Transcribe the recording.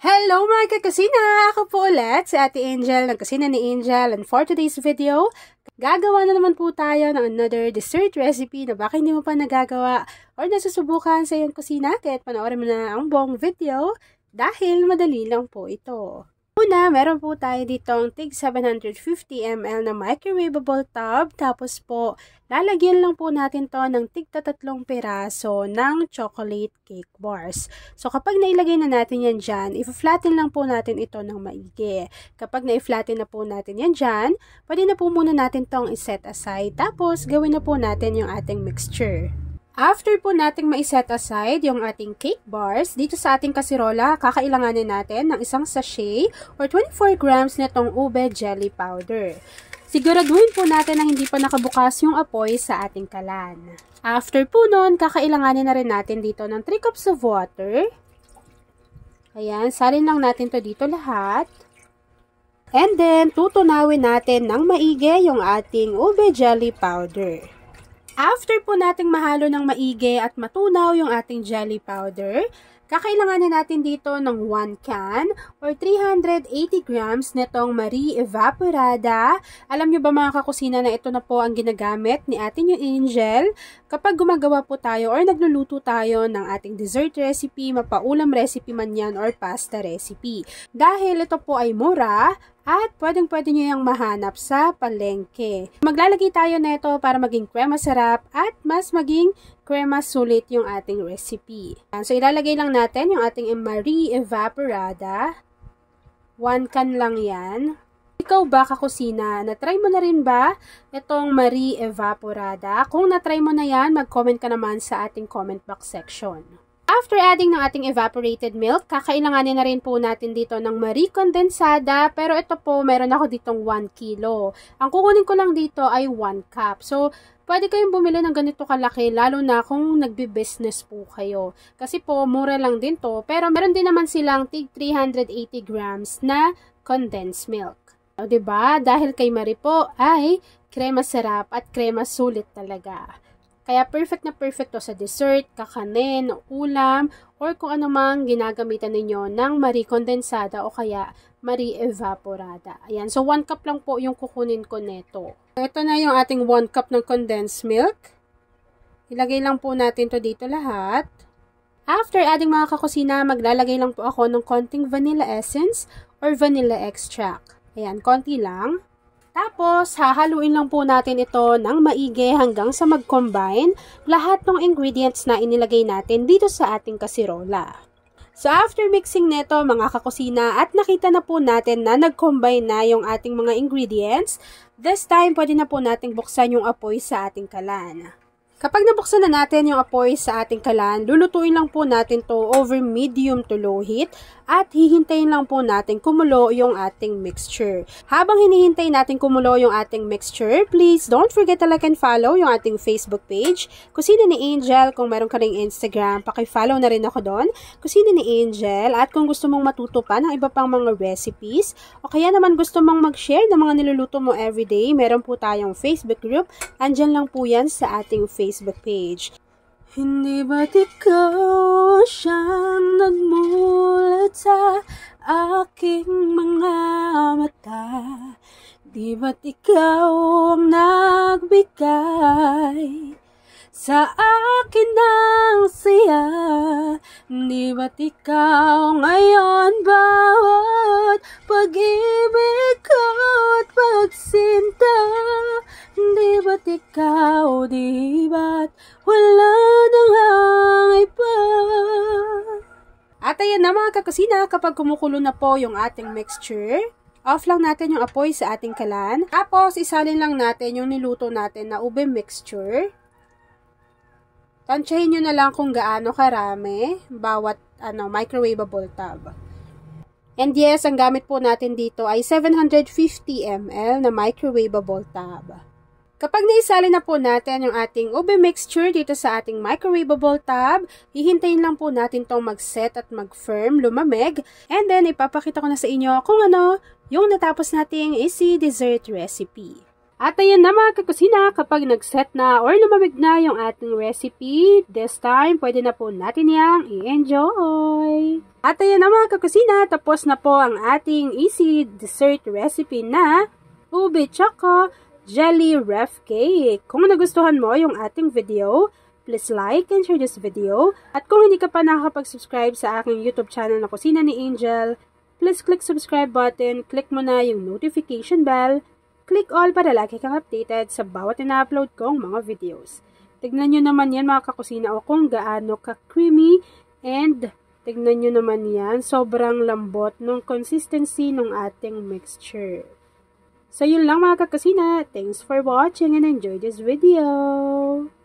Hello mga kakusina! Ako po ulit si Ate Angel ng Kusina ni Angel, and for today's video, gagawa na naman po tayo ng another dessert recipe na baka hindi mo pa nagagawa or nasusubukan sa iyong kusina, kaya't panoorin mo na ang buong video dahil madali lang po ito. Una, meron po tayo ditong tig 750 ml na microwavable tub. Tapos po, lalagyan lang po natin to ng tig 3 piraso ng chocolate cake bars. So, kapag nailagay na natin yan dyan, i-flatten lang po natin ito ng maigi. Kapag na-flatten na po natin yan dyan, pwede na po muna natin tong iset aside. Tapos, gawin na po natin yung ating mixture. After po nating ma-set aside yung ating cake bars, dito sa ating kasirola, kakailanganin natin ng isang sachet or 24 grams nitong ube jelly powder. Siguraduhin po natin na hindi pa nakabukas yung apoy sa ating kalan. After po nun, kakailanganin na rin natin dito ng 3 cups of water. Ayan, salin lang natin to dito lahat. And then, tutunawin natin ng maigi yung ating ube jelly powder. After po nating mahalo ng maigi at matunaw yung ating jelly powder, kakailanganin natin dito ng 1 can or 380 grams nitong Marie Evaporada. Alam nyo ba mga kakusina na ito na po ang ginagamit ni ating yung Angel kapag gumagawa po tayo or nagluluto tayo ng ating dessert recipe, mapaulam recipe man yan or pasta recipe. Dahil ito po ay mura, at pwedeng-pwede nyo yung mahanap sa palengke. Maglalagay tayo nito para maging krema sarap at mas maging krema sulit yung ating recipe. So, ilalagay lang natin yung ating Marie Evaporada. 1 can lang yan. Ikaw ba, kakusina, na-try mo na rin ba itong Marie Evaporada? Kung na-try mo na yan, mag-comment ka naman sa ating comment box section. After adding ng ating evaporated milk, kakailanganin na rin po natin dito ng Marie Condensada, pero ito po, meron ako ditong 1 kilo. Ang kukunin ko lang dito ay 1 cup. So, pwede kayong bumili ng ganito kalaki, lalo na kung nagbi-business po kayo. Kasi po, mura lang din to, pero meron din naman silang tig 380 grams na condensed milk. O, diba? Dahil kay Marie po ay krema sarap at krema sulit talaga. Kaya perfect na perfect to sa dessert, kakanin, ulam, or kung ano mang ginagamitan ninyo ng Marie Condensada o kaya Marie Evaporada. Ayan, so 1 cup lang po yung kukunin ko neto. Ito na yung ating 1 cup ng condensed milk. Ilagay lang po natin to dito lahat. After adding mga kakusina, maglalagay lang po ako ng konting vanilla essence or vanilla extract. Ayan, konti lang. Tapos, hahaluin lang po natin ito ng maigi hanggang sa mag-combine lahat ng ingredients na inilagay natin dito sa ating kasirola. So, after mixing nito mga kakusina at nakita na po natin na nag-combine na yung ating mga ingredients, this time pwede na po nating buksan yung apoy sa ating kalan. Kapag nabuksan na natin yung apoy sa ating kalan, lulutuin lang po natin to over medium to low heat at hihintayin lang po natin kumulo yung ating mixture. Habang hinihintay natin kumulo yung ating mixture, please don't forget to like and follow yung ating Facebook page, Kusina ni Angel. Kung meron ka ring Instagram, paki-follow na rin ako doon, Kusina ni Angel. At kung gusto mong matuto pa ng iba pang mga recipes, o kaya naman gusto mong mag-share ng mga niluluto mo everyday, meron po tayong Facebook group. Andyan lang po yan sa ating Facebook page. Hindi ba't ikaw siyang nagmulat sa aking mga mata? Di ba't ikaw ang nagbigay sa akin ng siya? Di ba't ikaw ngayon bawat pag-ibig ko at pagsinta? Di ba't ikaw, di ba't wala nang iba? At ayan na mga kakusina, kapag kumukulo na po yung ating mixture, off lang natin yung apoy sa ating kalan. Tapos, isalin lang natin yung niluto natin na ube mixture. Tansyahin nyo na lang kung gaano karami bawat microwavable tub. And yes, ang gamit po natin dito ay 750 ml na microwavable tub. Kapag naisali na po natin yung ating ube mixture dito sa ating microwavable tub, hihintayin lang po natin itong mag-set at mag-firm, lumamig, and then ipapakita ko na sa inyo kung ano yung natapos nating easy dessert recipe. At ayan na mga kakusina, kapag nag-set na or lumamig na yung ating recipe, this time, pwede na po natin yang i-enjoy. At ayan na mga kakusina, tapos na po ang ating easy dessert recipe na ube choco jelly ref cake. Kung nagustuhan mo yung ating video, please like and share this video. At kung hindi ka pa nakakapag-subscribe sa aking YouTube channel na Kusina ni Angel, please click subscribe button, click mo na yung notification bell, click all para lagi kang updated sa bawat ina-upload kong mga videos. Tignan nyo naman yan mga kakusina o kung gaano ka-creamy and tignan nyo naman yan, sobrang lambot ng consistency ng ating mixture. So yun lang mga kakusina, thanks for watching and enjoy this video!